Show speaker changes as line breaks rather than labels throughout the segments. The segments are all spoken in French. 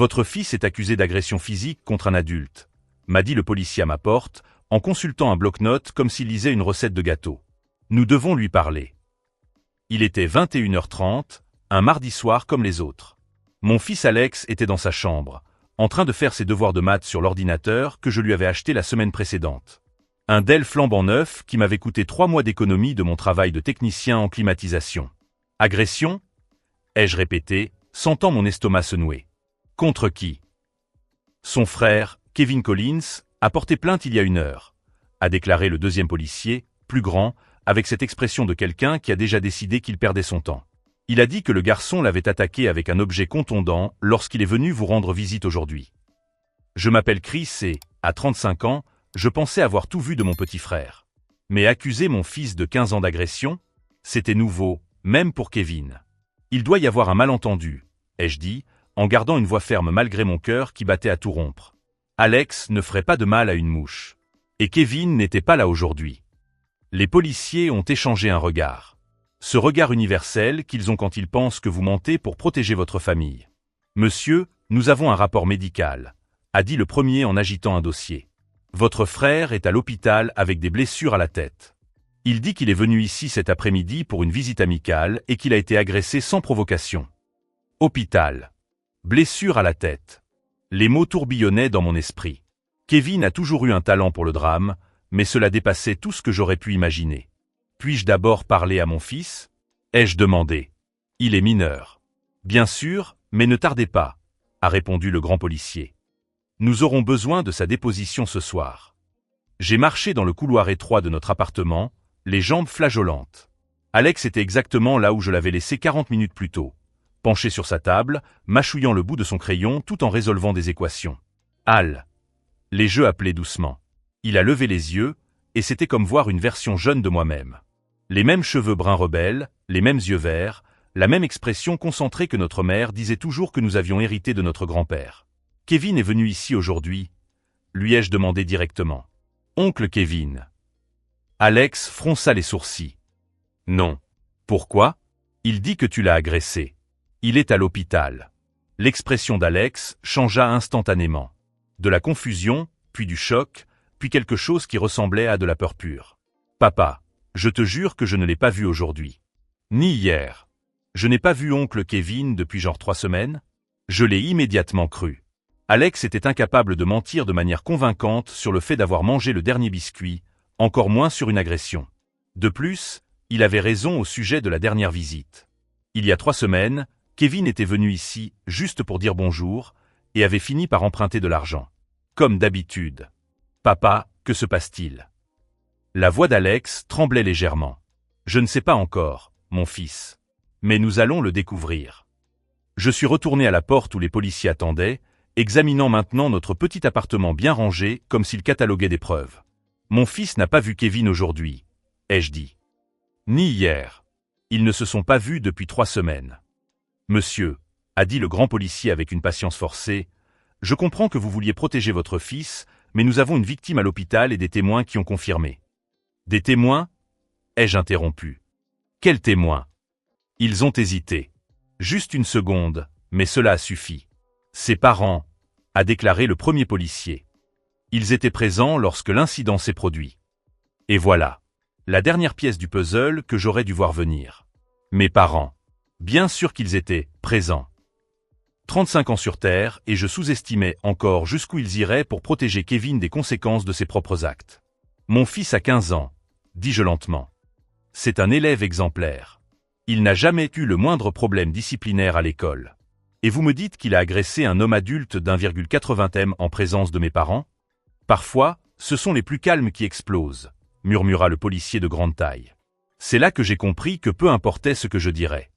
Votre fils est accusé d'agression physique contre un adulte, m'a dit le policier à ma porte, en consultant un bloc-notes comme s'il lisait une recette de gâteau. Nous devons lui parler. Il était 21h30, un mardi soir comme les autres. Mon fils Alex était dans sa chambre, en train de faire ses devoirs de maths sur l'ordinateur que je lui avais acheté la semaine précédente. Un Dell flambant neuf qui m'avait coûté 3 mois d'économie de mon travail de technicien en climatisation. Agression ? Ai-je répété, sentant mon estomac se nouer. Contre qui ? Son frère, Kevin Collins, a porté plainte il y a 1 heure, a déclaré le deuxième policier, plus grand, avec cette expression de quelqu'un qui a déjà décidé qu'il perdait son temps. Il a dit que le garçon l'avait attaqué avec un objet contondant lorsqu'il est venu vous rendre visite aujourd'hui. Je m'appelle Chris et, à 35 ans, je pensais avoir tout vu de mon petit frère. Mais accuser mon fils de 15 ans d'agression, c'était nouveau, même pour Kevin. Il doit y avoir un malentendu, ai-je dit, en gardant une voix ferme malgré mon cœur qui battait à tout rompre. Alex ne ferait pas de mal à une mouche. Et Kevin n'était pas là aujourd'hui. Les policiers ont échangé un regard. Ce regard universel qu'ils ont quand ils pensent que vous mentez pour protéger votre famille. Monsieur, nous avons un rapport médical, a dit le premier en agitant un dossier. Votre frère est à l'hôpital avec des blessures à la tête. Il dit qu'il est venu ici cet après-midi pour une visite amicale et qu'il a été agressé sans provocation. Hôpital. Blessure à la tête. Les mots tourbillonnaient dans mon esprit. Kevin a toujours eu un talent pour le drame, mais cela dépassait tout ce que j'aurais pu imaginer. Puis-je d'abord parler à mon fils ? Ai-je demandé. Il est mineur. Bien sûr, mais ne tardez pas, a répondu le grand policier. Nous aurons besoin de sa déposition ce soir. J'ai marché dans le couloir étroit de notre appartement, les jambes flageolantes. Alex était exactement là où je l'avais laissé 40 minutes plus tôt, penché sur sa table, mâchouillant le bout de son crayon tout en résolvant des équations. Al. Les jeux appelaient doucement. Il a levé les yeux, et c'était comme voir une version jeune de moi-même. Les mêmes cheveux bruns rebelles, les mêmes yeux verts, la même expression concentrée que notre mère disait toujours que nous avions hérité de notre grand-père. Kevin est venu ici aujourd'hui, lui ai-je demandé directement. Oncle Kevin. Alex fronça les sourcils. Non. Pourquoi ? Il dit que tu l'as agressé. Il est à l'hôpital. L'expression d'Alex changea instantanément. De la confusion, puis du choc, puis quelque chose qui ressemblait à de la peur pure. Papa, je te jure que je ne l'ai pas vu aujourd'hui. Ni hier. Je n'ai pas vu oncle Kevin depuis genre 3 semaines. Je l'ai immédiatement cru. Alex était incapable de mentir de manière convaincante sur le fait d'avoir mangé le dernier biscuit, encore moins sur une agression. De plus, il avait raison au sujet de la dernière visite. Il y a 3 semaines, Kevin était venu ici juste pour dire bonjour et avait fini par emprunter de l'argent. Comme d'habitude. Papa, que se passe-t-il ? La voix d'Alex tremblait légèrement. Je ne sais pas encore, mon fils. Mais nous allons le découvrir. Je suis retourné à la porte où les policiers attendaient, examinant maintenant notre petit appartement bien rangé comme s'il cataloguait des preuves. Mon fils n'a pas vu Kevin aujourd'hui, ai-je dit. Ni hier. Ils ne se sont pas vus depuis 3 semaines. Monsieur, a dit le grand policier avec une patience forcée, je comprends que vous vouliez protéger votre fils, mais nous avons une victime à l'hôpital et des témoins qui ont confirmé. Des témoins ? Ai-je interrompu. Quels témoins ? Ils ont hésité. Juste 1 seconde, mais cela a suffi. Ses parents, a déclaré le premier policier. Ils étaient présents lorsque l'incident s'est produit. Et voilà. La dernière pièce du puzzle que j'aurais dû voir venir. Mes parents. Bien sûr qu'ils étaient présents. 35 ans sur Terre et je sous-estimais encore jusqu'où ils iraient pour protéger Kevin des conséquences de ses propres actes. Mon fils a 15 ans, dis-je lentement. C'est un élève exemplaire. Il n'a jamais eu le moindre problème disciplinaire à l'école. Et vous me dites qu'il a agressé un homme adulte d'1,80 m en présence de mes parents ? Parfois, ce sont les plus calmes qui explosent, murmura le policier de grande taille. C'est là que j'ai compris que peu importait ce que je dirais.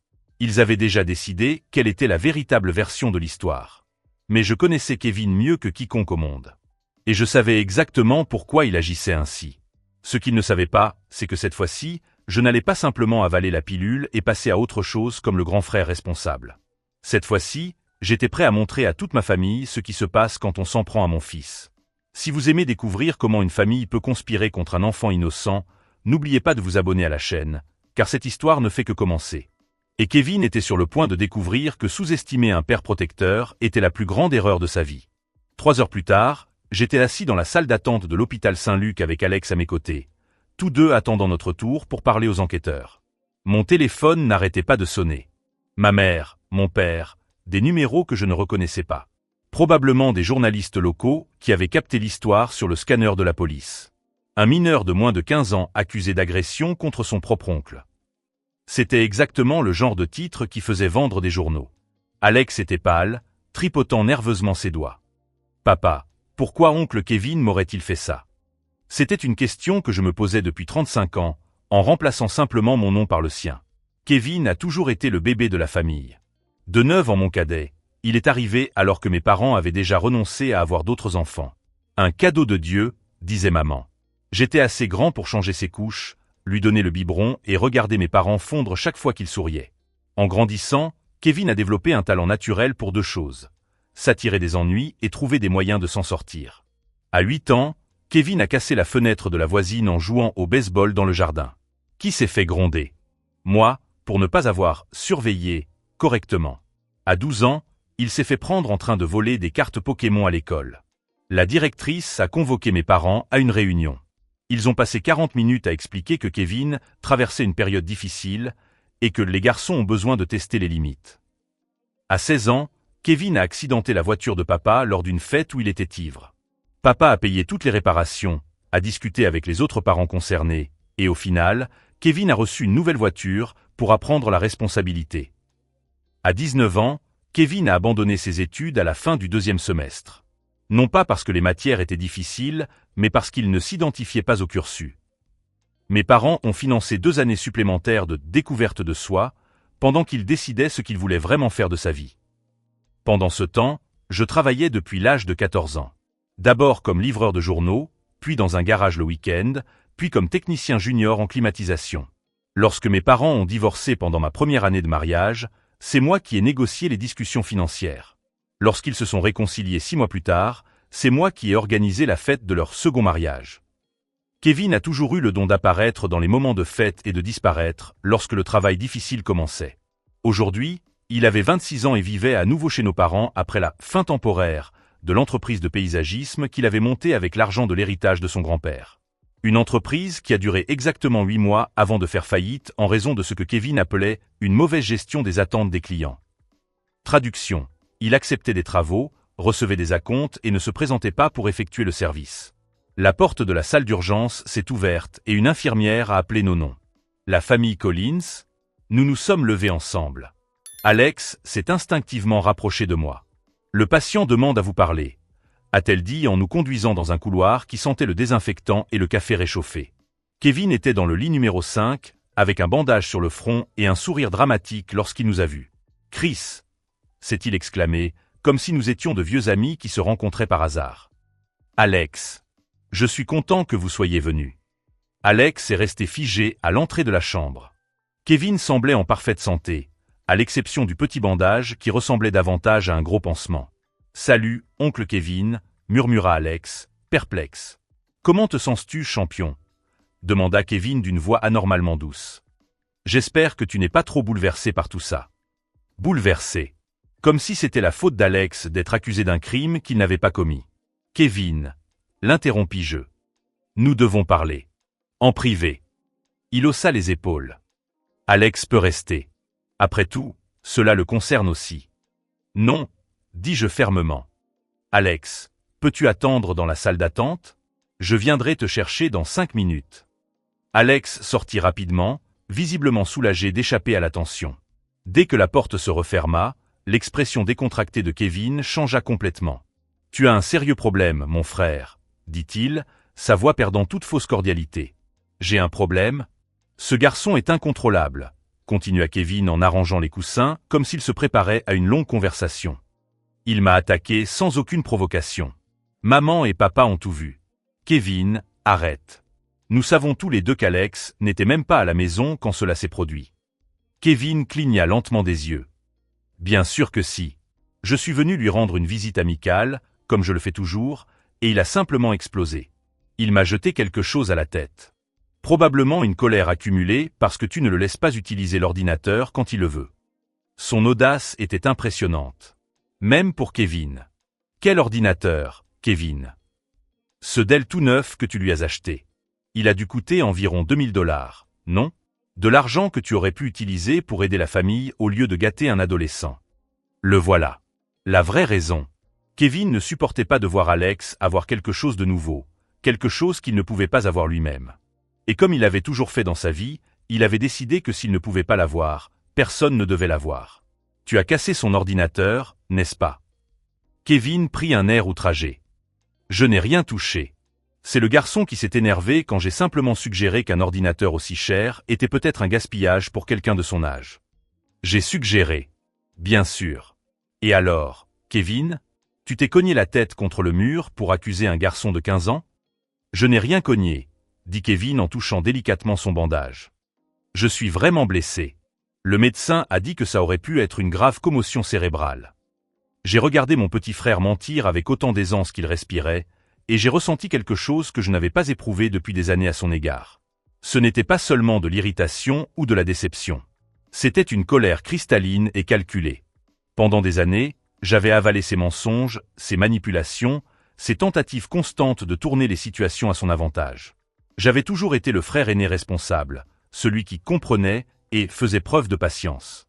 Ils avaient déjà décidé quelle était la véritable version de l'histoire. Mais je connaissais Kevin mieux que quiconque au monde. Et je savais exactement pourquoi il agissait ainsi. Ce qu'ils ne savaient pas, c'est que cette fois-ci, je n'allais pas simplement avaler la pilule et passer à autre chose comme le grand frère responsable. Cette fois-ci, j'étais prêt à montrer à toute ma famille ce qui se passe quand on s'en prend à mon fils. Si vous aimez découvrir comment une famille peut conspirer contre un enfant innocent, n'oubliez pas de vous abonner à la chaîne, car cette histoire ne fait que commencer. Et Kevin était sur le point de découvrir que sous-estimer un père protecteur était la plus grande erreur de sa vie. 3 heures plus tard, j'étais assis dans la salle d'attente de l'hôpital Saint-Luc avec Alex à mes côtés, tous deux attendant notre tour pour parler aux enquêteurs. Mon téléphone n'arrêtait pas de sonner. Ma mère, mon père, des numéros que je ne reconnaissais pas. Probablement des journalistes locaux qui avaient capté l'histoire sur le scanner de la police. Un mineur de moins de 15 ans accusé d'agression contre son propre oncle. C'était exactement le genre de titre qui faisait vendre des journaux. Alex était pâle, tripotant nerveusement ses doigts. « Papa, pourquoi oncle Kevin m'aurait-il fait ça ?» C'était une question que je me posais depuis 35 ans, en remplaçant simplement mon nom par le sien. Kevin a toujours été le bébé de la famille. De 9 ans mon cadet, il est arrivé alors que mes parents avaient déjà renoncé à avoir d'autres enfants. Un cadeau de Dieu, disait maman. J'étais assez grand pour changer ses couches, lui donner le biberon et regarder mes parents fondre chaque fois qu'ils souriaient. En grandissant, Kevin a développé un talent naturel pour 2 choses. S'attirer des ennuis et trouver des moyens de s'en sortir. À 8 ans, Kevin a cassé la fenêtre de la voisine en jouant au baseball dans le jardin. Qui s'est fait gronder? Moi, pour ne pas avoir surveillé correctement. À 12 ans, il s'est fait prendre en train de voler des cartes Pokémon à l'école. La directrice a convoqué mes parents à une réunion. Ils ont passé 40 minutes à expliquer que Kevin traversait une période difficile et que les garçons ont besoin de tester les limites. À 16 ans, Kevin a accidenté la voiture de papa lors d'une fête où il était ivre. Papa a payé toutes les réparations, a discuté avec les autres parents concernés, et au final, Kevin a reçu une nouvelle voiture pour apprendre la responsabilité. À 19 ans, Kevin a abandonné ses études à la fin du 2e semestre. Non pas parce que les matières étaient difficiles, mais parce qu'il ne s'identifiait pas au cursus. Mes parents ont financé 2 années supplémentaires de découverte de soi, pendant qu'il décidait ce qu'il voulait vraiment faire de sa vie. Pendant ce temps, je travaillais depuis l'âge de 14 ans. D'abord comme livreur de journaux, puis dans un garage le week-end, puis comme technicien junior en climatisation. Lorsque mes parents ont divorcé pendant ma première année de mariage, c'est moi qui ai négocié les discussions financières. Lorsqu'ils se sont réconciliés 6 mois plus tard, c'est moi qui ai organisé la fête de leur second mariage. Kevin a toujours eu le don d'apparaître dans les moments de fête et de disparaître lorsque le travail difficile commençait. Aujourd'hui, il avait 26 ans et vivait à nouveau chez nos parents après la fin temporaire de l'entreprise de paysagisme qu'il avait montée avec l'argent de l'héritage de son grand-père. Une entreprise qui a duré exactement 8 mois avant de faire faillite en raison de ce que Kevin appelait une mauvaise gestion des attentes des clients. Traduction. Il acceptait des travaux, recevait des acomptes et ne se présentait pas pour effectuer le service. La porte de la salle d'urgence s'est ouverte et une infirmière a appelé nos noms. La famille Collins, nous nous sommes levés ensemble. Alex s'est instinctivement rapproché de moi. Le patient demande à vous parler, a-t-elle dit en nous conduisant dans un couloir qui sentait le désinfectant et le café réchauffé. Kevin était dans le lit numéro 5, avec un bandage sur le front et un sourire dramatique lorsqu'il nous a vus. « Chris !» s'est-il exclamé, comme si nous étions de vieux amis qui se rencontraient par hasard. « Alex, je suis content que vous soyez venu. » Alex est resté figé à l'entrée de la chambre. Kevin semblait en parfaite santé, à l'exception du petit bandage qui ressemblait davantage à un gros pansement. « Salut, oncle Kevin », murmura Alex, perplexe. « Comment te sens-tu, champion ?» demanda Kevin d'une voix anormalement douce. « J'espère que tu n'es pas trop bouleversé par tout ça. » Bouleversé. Comme si c'était la faute d'Alex d'être accusé d'un crime qu'il n'avait pas commis. « Kevin », l'interrompis-je. « Nous devons parler. En privé. » Il haussa les épaules. « Alex peut rester. Après tout, cela le concerne aussi. »« Non », dis-je fermement. « Alex, peux-tu attendre dans la salle d'attente? Je viendrai te chercher dans 5 minutes. » Alex sortit rapidement, visiblement soulagé d'échapper à la tension. Dès que la porte se referma, l'expression décontractée de Kevin changea complètement. « Tu as un sérieux problème, mon frère, » dit-il, sa voix perdant toute fausse cordialité. « J'ai un problème? Ce garçon est incontrôlable, » continua Kevin en arrangeant les coussins comme s'il se préparait à une longue conversation. Il m'a attaqué sans aucune provocation. Maman et papa ont tout vu. Kevin, arrête. Nous savons tous les deux qu'Alex n'était même pas à la maison quand cela s'est produit. Kevin cligna lentement des yeux. Bien sûr que si. Je suis venu lui rendre une visite amicale, comme je le fais toujours, et il a simplement explosé. Il m'a jeté quelque chose à la tête. Probablement une colère accumulée parce que tu ne le laisses pas utiliser l'ordinateur quand il le veut. Son audace était impressionnante. Même pour Kevin. Quel ordinateur, Kevin? Ce Dell tout neuf que tu lui as acheté. Il a dû coûter environ 2000 $, non? De l'argent que tu aurais pu utiliser pour aider la famille au lieu de gâter un adolescent. Le voilà. La vraie raison. Kevin ne supportait pas de voir Alex avoir quelque chose de nouveau, quelque chose qu'il ne pouvait pas avoir lui-même. Et comme il avait toujours fait dans sa vie, il avait décidé que s'il ne pouvait pas l'avoir, personne ne devait l'avoir. Tu as cassé son ordinateur, n'est-ce pas? Kevin prit un air outragé. Je n'ai rien touché. C'est le garçon qui s'est énervé quand j'ai simplement suggéré qu'un ordinateur aussi cher était peut-être un gaspillage pour quelqu'un de son âge. J'ai suggéré. Bien sûr. Et alors, Kevin, tu t'es cogné la tête contre le mur pour accuser un garçon de 15 ans? Je n'ai rien cogné, dit Kevin en touchant délicatement son bandage. Je suis vraiment blessé. Le médecin a dit que ça aurait pu être une grave commotion cérébrale. J'ai regardé mon petit frère mentir avec autant d'aisance qu'il respirait, et j'ai ressenti quelque chose que je n'avais pas éprouvé depuis des années à son égard. Ce n'était pas seulement de l'irritation ou de la déception. C'était une colère cristalline et calculée. Pendant des années, j'avais avalé ses mensonges, ses manipulations, ses tentatives constantes de tourner les situations à son avantage. J'avais toujours été le frère aîné responsable, celui qui comprenait et faisait preuve de patience.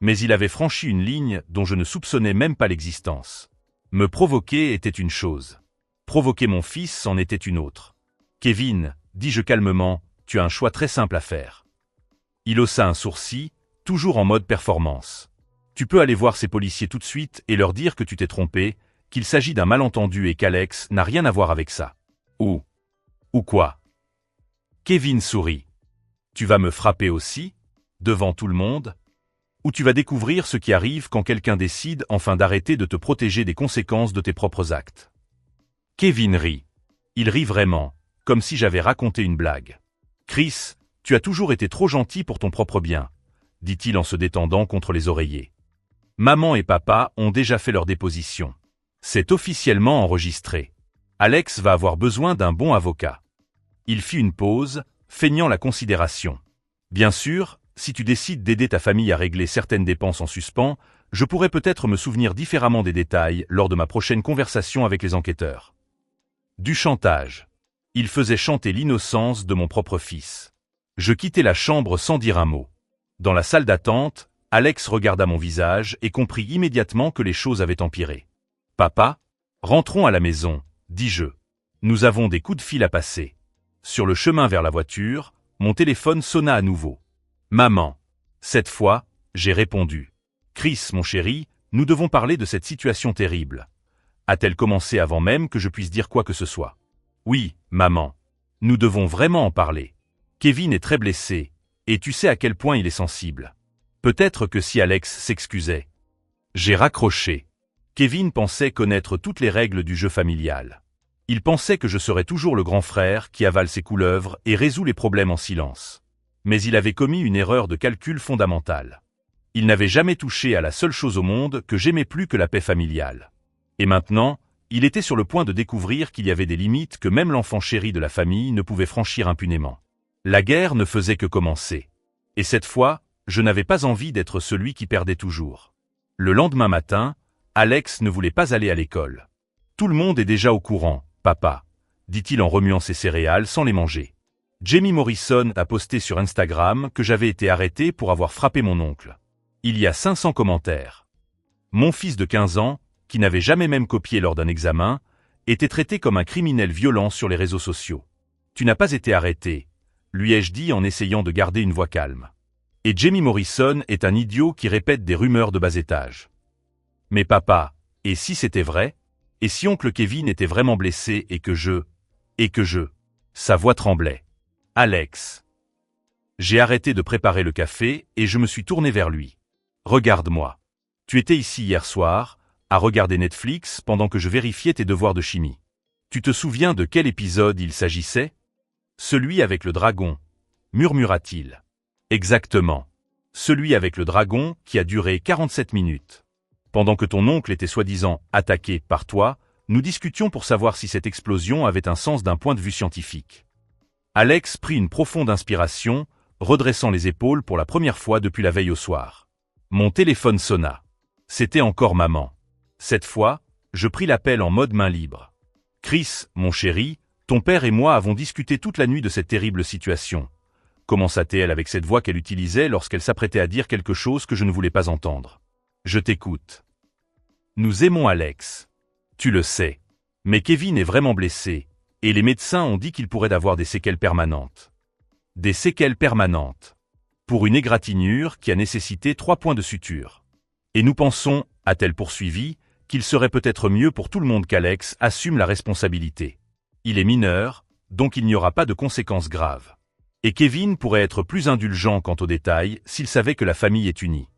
Mais il avait franchi une ligne dont je ne soupçonnais même pas l'existence. Me provoquer était une chose. Provoquer mon fils en était une autre. Kevin, dis-je calmement, tu as un choix très simple à faire. Il haussa un sourcil, toujours en mode performance. Tu peux aller voir ces policiers tout de suite et leur dire que tu t'es trompé, qu'il s'agit d'un malentendu et qu'Alex n'a rien à voir avec ça. Ou quoi? Kevin sourit. Tu vas me frapper aussi? Devant tout le monde? Ou tu vas découvrir ce qui arrive quand quelqu'un décide enfin d'arrêter de te protéger des conséquences de tes propres actes? Kevin rit. Il rit vraiment, comme si j'avais raconté une blague. Chris, tu as toujours été trop gentil pour ton propre bien, dit-il en se détendant contre les oreillers. Maman et papa ont déjà fait leur déposition. C'est officiellement enregistré. Alex va avoir besoin d'un bon avocat. Il fit une pause, feignant la considération. Bien sûr, si tu décides d'aider ta famille à régler certaines dépenses en suspens, je pourrais peut-être me souvenir différemment des détails lors de ma prochaine conversation avec les enquêteurs. Du chantage. Il faisait chanter l'innocence de mon propre fils. Je quittai la chambre sans dire un mot. Dans la salle d'attente, Alex regarda mon visage et comprit immédiatement que les choses avaient empiré. « Papa, rentrons à la maison, dis-je. Nous avons des coups de fil à passer. » Sur le chemin vers la voiture, mon téléphone sonna à nouveau. « Maman. » Cette fois, j'ai répondu. « Chris, mon chéri, nous devons parler de cette situation terrible. » A-t-elle commencé avant même que je puisse dire quoi que ce soit? Oui, maman. Nous devons vraiment en parler. Kevin est très blessé, et tu sais à quel point il est sensible. Peut-être que si Alex s'excusait. J'ai raccroché. Kevin pensait connaître toutes les règles du jeu familial. Il pensait que je serais toujours le grand frère qui avale ses couleuvres et résout les problèmes en silence. Mais il avait commis une erreur de calcul fondamentale. Il n'avait jamais touché à la seule chose au monde que j'aimais plus que la paix familiale. Et maintenant, il était sur le point de découvrir qu'il y avait des limites que même l'enfant chéri de la famille ne pouvait franchir impunément. La guerre ne faisait que commencer. Et cette fois, je n'avais pas envie d'être celui qui perdait toujours. Le lendemain matin, Alex ne voulait pas aller à l'école. « Tout le monde est déjà au courant, papa, » dit-il en remuant ses céréales sans les manger. Jamie Morrison a posté sur Instagram que j'avais été arrêté pour avoir frappé mon oncle. Il y a 500 commentaires. Mon fils de 15 ans, qui n'avait jamais même copié lors d'un examen, était traité comme un criminel violent sur les réseaux sociaux. « Tu n'as pas été arrêté », lui ai-je dit en essayant de garder une voix calme. Et Jamie Morrison est un idiot qui répète des rumeurs de bas étage. Mais papa, et si c'était vrai? Et si oncle Kevin était vraiment blessé et que je... Sa voix tremblait. Alex. J'ai arrêté de préparer le café et je me suis tourné vers lui. Regarde-moi. Tu étais ici hier soir, à regarder Netflix pendant que je vérifiais tes devoirs de chimie. Tu te souviens de quel épisode il s'agissait? Celui avec le dragon, murmura-t-il. Exactement. Celui avec le dragon qui a duré 47 minutes. Pendant que ton oncle était soi-disant attaqué par toi, nous discutions pour savoir si cette explosion avait un sens d'un point de vue scientifique. Alex prit une profonde inspiration, redressant les épaules pour la première fois depuis la veille au soir. Mon téléphone sonna. C'était encore maman. Cette fois, je pris l'appel en mode main libre. Chris, mon chéri, ton père et moi avons discuté toute la nuit de cette terrible situation. Commença-t-elle avec cette voix qu'elle utilisait lorsqu'elle s'apprêtait à dire quelque chose que je ne voulais pas entendre. Je t'écoute. Nous aimons Alex. Tu le sais. Mais Kevin est vraiment blessé, et les médecins ont dit qu'il pourrait avoir des séquelles permanentes. Des séquelles permanentes. Pour une égratignure qui a nécessité 3 points de suture. Et nous pensons, a-t-elle poursuivi, qu'il serait peut-être mieux pour tout le monde qu'Alex assume la responsabilité. Il est mineur, donc il n'y aura pas de conséquences graves. Et Kevin pourrait être plus indulgent quant aux détails s'il savait que la famille est unie.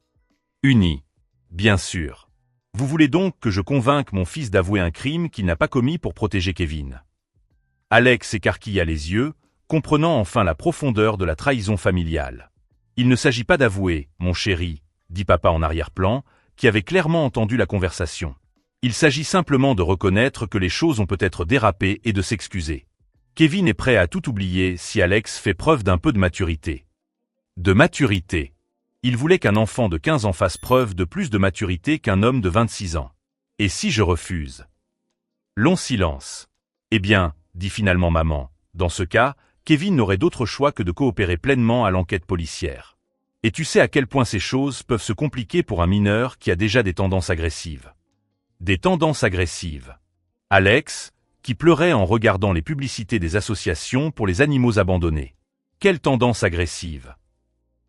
Unie. Bien sûr. Vous voulez donc que je convainque mon fils d'avouer un crime qu'il n'a pas commis pour protéger Kevin. Alex écarquilla les yeux, comprenant enfin la profondeur de la trahison familiale. Il ne s'agit pas d'avouer, mon chéri, dit papa en arrière-plan, qui avait clairement entendu la conversation. Il s'agit simplement de reconnaître que les choses ont peut-être dérapé et de s'excuser. Kevin est prêt à tout oublier si Alex fait preuve d'un peu de maturité. De maturité. Il voulait qu'un enfant de 15 ans fasse preuve de plus de maturité qu'un homme de 26 ans. Et si je refuse? Long silence. Eh bien, dit finalement maman, dans ce cas, Kevin n'aurait d'autre choix que de coopérer pleinement à l'enquête policière. Et tu sais à quel point ces choses peuvent se compliquer pour un mineur qui a déjà des tendances agressives. Des tendances agressives. Alex, qui pleurait en regardant les publicités des associations pour les animaux abandonnés. Quelle tendance agressive?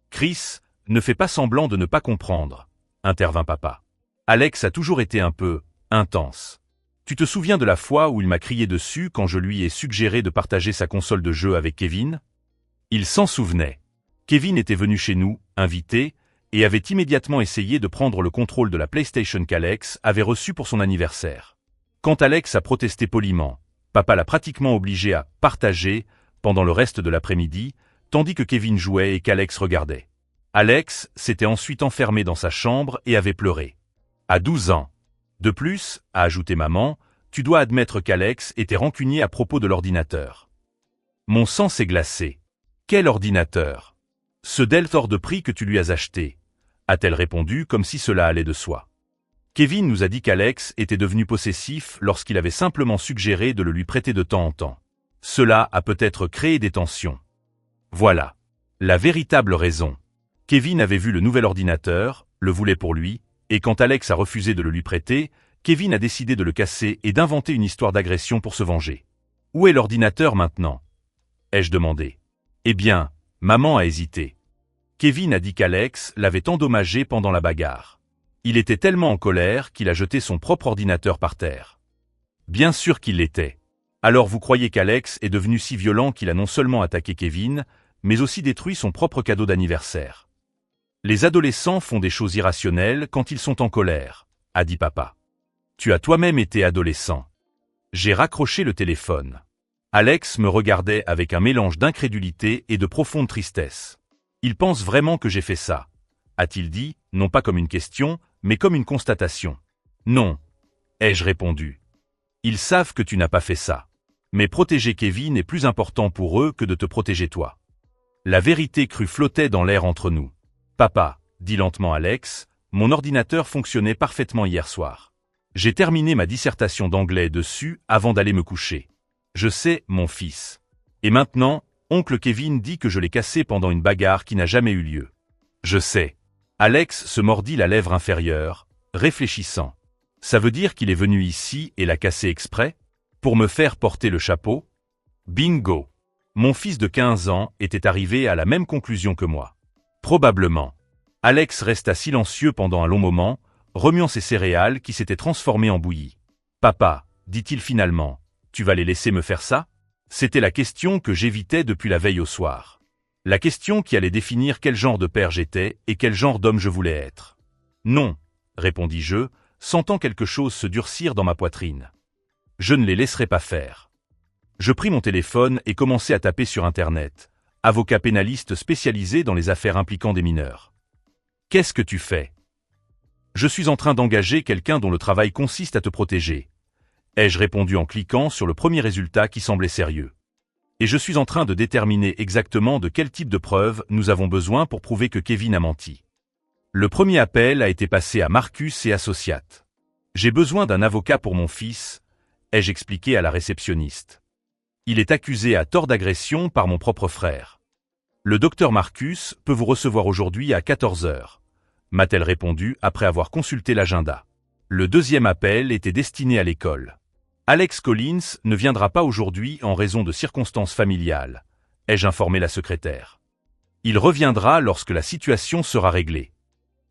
Chris, ne fais pas semblant de ne pas comprendre, intervint papa. Alex a toujours été un peu intense. Tu te souviens de la fois où il m'a crié dessus quand je lui ai suggéré de partager sa console de jeu avec Kevin? Il s'en souvenait. Kevin était venu chez nous, invité, et avait immédiatement essayé de prendre le contrôle de la PlayStation qu'Alex avait reçue pour son anniversaire. Quand Alex a protesté poliment, papa l'a pratiquement obligé à partager pendant le reste de l'après-midi, tandis que Kevin jouait et qu'Alex regardait. Alex s'était ensuite enfermé dans sa chambre et avait pleuré. À 12 ans. De plus, a ajouté maman, tu dois admettre qu'Alex était rancunier à propos de l'ordinateur. Mon sang s'est glacé. Quel ordinateur? Ce Dell hors de prix que tu lui as acheté, a-t-elle répondu comme si cela allait de soi. Kevin nous a dit qu'Alex était devenu possessif lorsqu'il avait simplement suggéré de le lui prêter de temps en temps. Cela a peut-être créé des tensions. Voilà. La véritable raison. Kevin avait vu le nouvel ordinateur, le voulait pour lui, et quand Alex a refusé de le lui prêter, Kevin a décidé de le casser et d'inventer une histoire d'agression pour se venger. Où est l'ordinateur maintenant? Ai-je demandé. Eh bien, maman a hésité. Kevin a dit qu'Alex l'avait endommagé pendant la bagarre. Il était tellement en colère qu'il a jeté son propre ordinateur par terre. Bien sûr qu'il l'était. Alors vous croyez qu'Alex est devenu si violent qu'il a non seulement attaqué Kevin, mais aussi détruit son propre cadeau d'anniversaire. Les adolescents font des choses irrationnelles quand ils sont en colère, a dit papa. Tu as toi-même été adolescent. J'ai raccroché le téléphone. Alex me regardait avec un mélange d'incrédulité et de profonde tristesse. Il pense vraiment que j'ai fait ça, a-t-il dit, non pas comme une question, mais comme une constatation. Non, ai-je répondu. Ils savent que tu n'as pas fait ça. Mais protéger Kevin est plus important pour eux que de te protéger toi. La vérité crue flottait dans l'air entre nous. Papa, dit lentement Alex, mon ordinateur fonctionnait parfaitement hier soir. J'ai terminé ma dissertation d'anglais dessus avant d'aller me coucher. Je sais, mon fils. Et maintenant, oncle Kevin dit que je l'ai cassé pendant une bagarre qui n'a jamais eu lieu. Je sais. Alex se mordit la lèvre inférieure, réfléchissant. Ça veut dire qu'il est venu ici et l'a cassé exprès? Pour me faire porter le chapeau? Bingo! Mon fils de 15 ans était arrivé à la même conclusion que moi. Probablement. Alex resta silencieux pendant un long moment, remuant ses céréales qui s'étaient transformées en bouillie. Papa, dit-il finalement, tu vas les laisser me faire ça? C'était la question que j'évitais depuis la veille au soir. La question qui allait définir quel genre de père j'étais et quel genre d'homme je voulais être. Non, répondis-je, sentant quelque chose se durcir dans ma poitrine. Je ne les laisserai pas faire. Je pris mon téléphone et commençai à taper sur Internet. Avocat pénaliste spécialisé dans les affaires impliquant des mineurs. Qu'est-ce que tu fais? Je suis en train d'engager quelqu'un dont le travail consiste à te protéger. Ai-je répondu en cliquant sur le premier résultat qui semblait sérieux. Et je suis en train de déterminer exactement de quel type de preuves nous avons besoin pour prouver que Kevin a menti. Le premier appel a été passé à Marcus et Associates. J'ai besoin d'un avocat pour mon fils, ai-je expliqué à la réceptionniste. Il est accusé à tort d'agression par mon propre frère. Le docteur Marcus peut vous recevoir aujourd'hui à 14 heures, m'a-t-elle répondu après avoir consulté l'agenda. Le deuxième appel était destiné à l'école. Alex Collins ne viendra pas aujourd'hui en raison de circonstances familiales, ai-je informé la secrétaire. Il reviendra lorsque la situation sera réglée.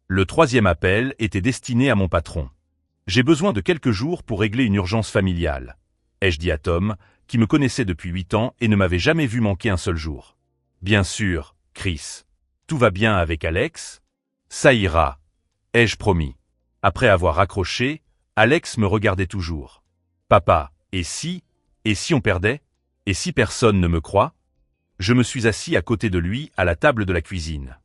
Le troisième appel était destiné à mon patron. J'ai besoin de quelques jours pour régler une urgence familiale, ai-je dit à Tom, qui me connaissait depuis 8 ans et ne m'avait jamais vu manquer un seul jour. Bien sûr, Chris. Tout va bien avec Alex? Ça ira, ai-je promis. Après avoir raccroché, Alex me regardait toujours. Papa, et si on perdait? Et si personne ne me croit? Je me suis assis à côté de lui à la table de la cuisine.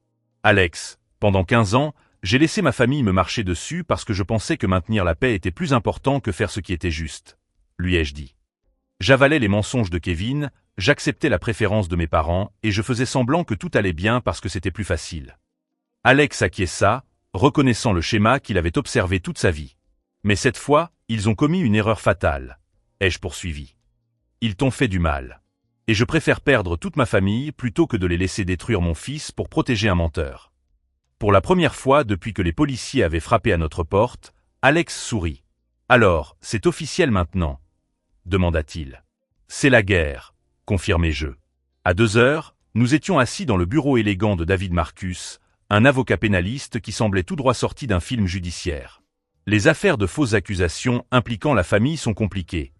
Alex, pendant 15 ans, j'ai laissé ma famille me marcher dessus parce que je pensais que maintenir la paix était plus important que faire ce qui était juste, lui ai-je dit. J'avalais les mensonges de Kevin, j'acceptais la préférence de mes parents et je faisais semblant que tout allait bien parce que c'était plus facile. Alex acquiesça, reconnaissant le schéma qu'il avait observé toute sa vie. Mais cette fois, ils ont commis une erreur fatale, ai-je poursuivi. Ils t'ont fait du mal. Et je préfère perdre toute ma famille plutôt que de les laisser détruire mon fils pour protéger un menteur. Pour la première fois depuis que les policiers avaient frappé à notre porte, Alex sourit. Alors, c'est officiel maintenant, demanda-t-il. C'est la guerre, confirmai-je. À 2 heures, nous étions assis dans le bureau élégant de David Marcus, un avocat pénaliste qui semblait tout droit sorti d'un film judiciaire. Les affaires de fausses accusations impliquant la famille sont compliquées,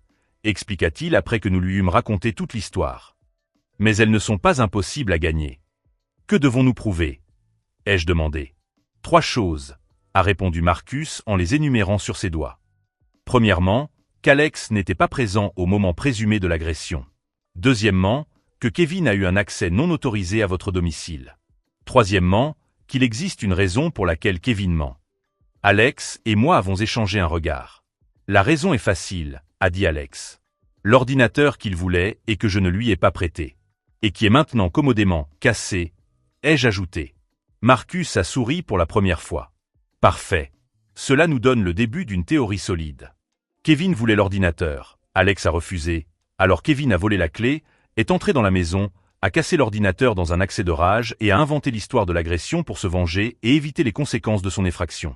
expliqua-t-il après que nous lui eûmes raconté toute l'histoire. Mais elles ne sont pas impossibles à gagner. Que devons-nous prouver? Ai-je demandé. 3 choses, a répondu Marcus en les énumérant sur ses doigts. Premièrement, qu'Alex n'était pas présent au moment présumé de l'agression. Deuxièmement, que Kevin a eu un accès non autorisé à votre domicile. Troisièmement, qu'il existe une raison pour laquelle Kevin ment. Alex et moi avons échangé un regard. La raison est facile, a dit Alex. L'ordinateur qu'il voulait et que je ne lui ai pas prêté. Et qui est maintenant commodément cassé, ai-je ajouté. Marcus a souri pour la première fois. Parfait. Cela nous donne le début d'une théorie solide. Kevin voulait l'ordinateur, Alex a refusé, alors Kevin a volé la clé, est entré dans la maison, a cassé l'ordinateur dans un accès de rage et a inventé l'histoire de l'agression pour se venger et éviter les conséquences de son effraction.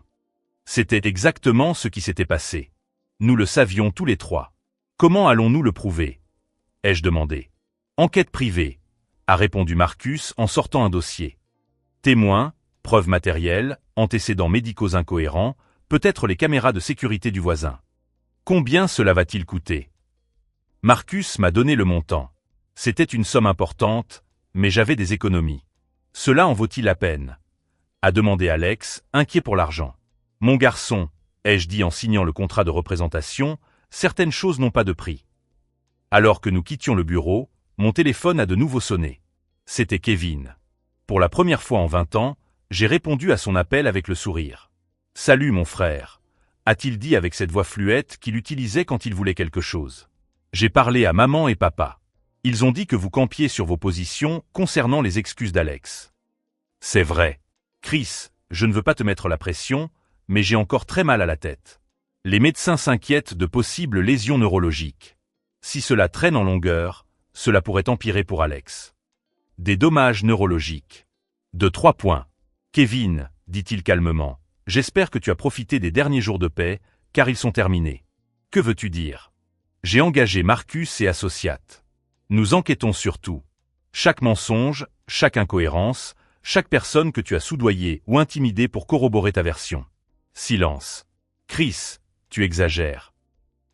C'était exactement ce qui s'était passé. Nous le savions tous les trois. Comment allons-nous le prouver? Ai-je demandé. Enquête privée, a répondu Marcus en sortant un dossier. Témoins, preuves matérielles, antécédents médicaux incohérents, peut-être les caméras de sécurité du voisin. Combien cela va-t-il coûter? Marcus m'a donné le montant. C'était une somme importante, mais j'avais des économies. Cela en vaut-il la peine? A demandé Alex, inquiet pour l'argent. Mon garçon, ai-je dit en signant le contrat de représentation, certaines choses n'ont pas de prix. Alors que nous quittions le bureau, mon téléphone a de nouveau sonné. C'était Kevin. Pour la première fois en 20 ans, j'ai répondu à son appel avec le sourire. « Salut mon frère », a-t-il dit avec cette voix fluette qu'il utilisait quand il voulait quelque chose. J'ai parlé à maman et papa. Ils ont dit que vous campiez sur vos positions concernant les excuses d'Alex. C'est vrai. Chris, je ne veux pas te mettre la pression, mais j'ai encore très mal à la tête. Les médecins s'inquiètent de possibles lésions neurologiques. Si cela traîne en longueur, cela pourrait empirer pour Alex. Des dommages neurologiques. De 3 points. Kevin, dit-il calmement, j'espère que tu as profité des derniers jours de paix, car ils sont terminés. Que veux-tu dire? J'ai engagé Marcus et Associates. Nous enquêtons sur tout. Chaque mensonge, chaque incohérence, chaque personne que tu as soudoyée ou intimidée pour corroborer ta version. Silence. Chris, tu exagères.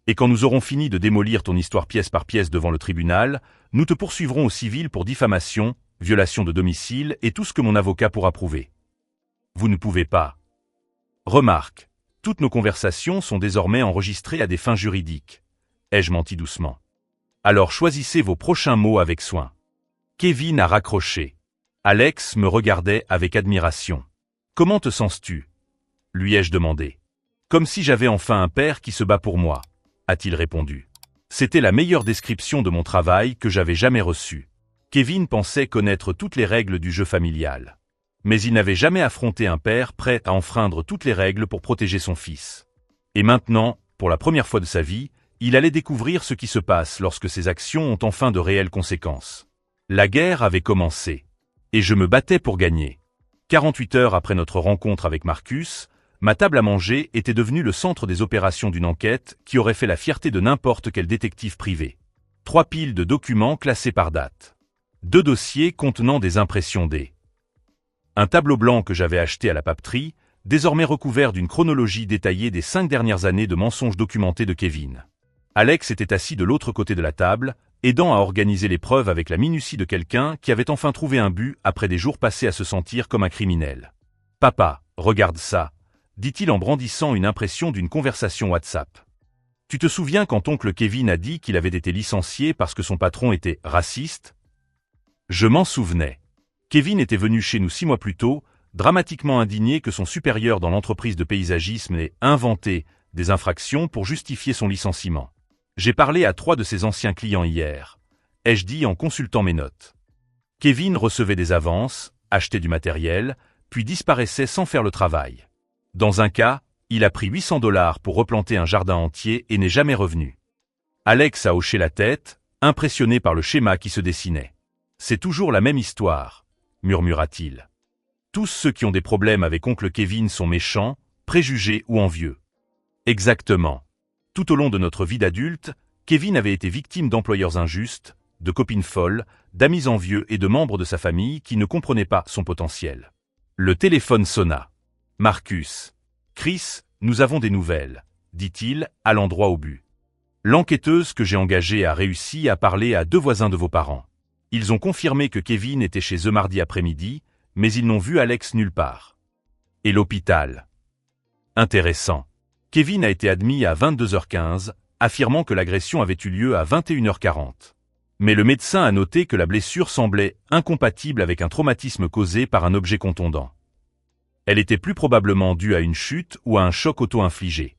Et quand nous aurons fini de démolir ton histoire pièce par pièce devant le tribunal, nous te poursuivrons au civil pour diffamation, violation de domicile et tout ce que mon avocat pourra prouver. Vous ne pouvez pas. Remarque, toutes nos conversations sont désormais enregistrées à des fins juridiques. Ai-je menti doucement? Alors choisissez vos prochains mots avec soin. Kevin a raccroché. Alex me regardait avec admiration. Comment te sens-tu? Lui ai-je demandé. Comme si j'avais enfin un père qui se bat pour moi, a-t-il répondu. C'était la meilleure description de mon travail que j'avais jamais reçue. Kevin pensait connaître toutes les règles du jeu familial. Mais il n'avait jamais affronté un père prêt à enfreindre toutes les règles pour protéger son fils. Et maintenant, pour la première fois de sa vie, il allait découvrir ce qui se passe lorsque ses actions ont enfin de réelles conséquences. La guerre avait commencé. Et je me battais pour gagner. 48 heures après notre rencontre avec Marcus, ma table à manger était devenue le centre des opérations d'une enquête qui aurait fait la fierté de n'importe quel détective privé. 3 piles de documents classés par date. 2 dossiers contenant des impressions D. Un tableau blanc que j'avais acheté à la papeterie, désormais recouvert d'une chronologie détaillée des 5 dernières années de mensonges documentés de Kevin. Alex était assis de l'autre côté de la table, aidant à organiser les preuves avec la minutie de quelqu'un qui avait enfin trouvé un but après des jours passés à se sentir comme un criminel. « Papa, regarde ça », dit-il en brandissant une impression d'une conversation WhatsApp. « Tu te souviens quand oncle Kevin a dit qu'il avait été licencié parce que son patron était raciste ?» Je m'en souvenais. Kevin était venu chez nous 6 mois plus tôt, dramatiquement indigné que son supérieur dans l'entreprise de paysagisme ait inventé des infractions pour justifier son licenciement. J'ai parlé à 3 de ses anciens clients hier, ai-je dit en consultant mes notes. Kevin recevait des avances, achetait du matériel, puis disparaissait sans faire le travail. Dans un cas, il a pris 800 $ pour replanter un jardin entier et n'est jamais revenu. Alex a hoché la tête, impressionné par le schéma qui se dessinait. « C'est toujours la même histoire », murmura-t-il. Tous ceux qui ont des problèmes avec oncle Kevin sont méchants, préjugés ou envieux. Exactement. Tout au long de notre vie d'adulte, Kevin avait été victime d'employeurs injustes, de copines folles, d'amis envieux et de membres de sa famille qui ne comprenaient pas son potentiel. Le téléphone sonna. « Marcus. Chris, nous avons des nouvelles, » dit-il, allant droit au but. L'enquêteuse que j'ai engagée a réussi à parler à 2 voisins de vos parents. Ils ont confirmé que Kevin était chez eux mardi après-midi, mais ils n'ont vu Alex nulle part. Et l'hôpital. Intéressant. Kevin a été admis à 22h15, affirmant que l'agression avait eu lieu à 21h40. Mais le médecin a noté que la blessure semblait incompatible avec un traumatisme causé par un objet contondant. Elle était plus probablement due à une chute ou à un choc auto-infligé.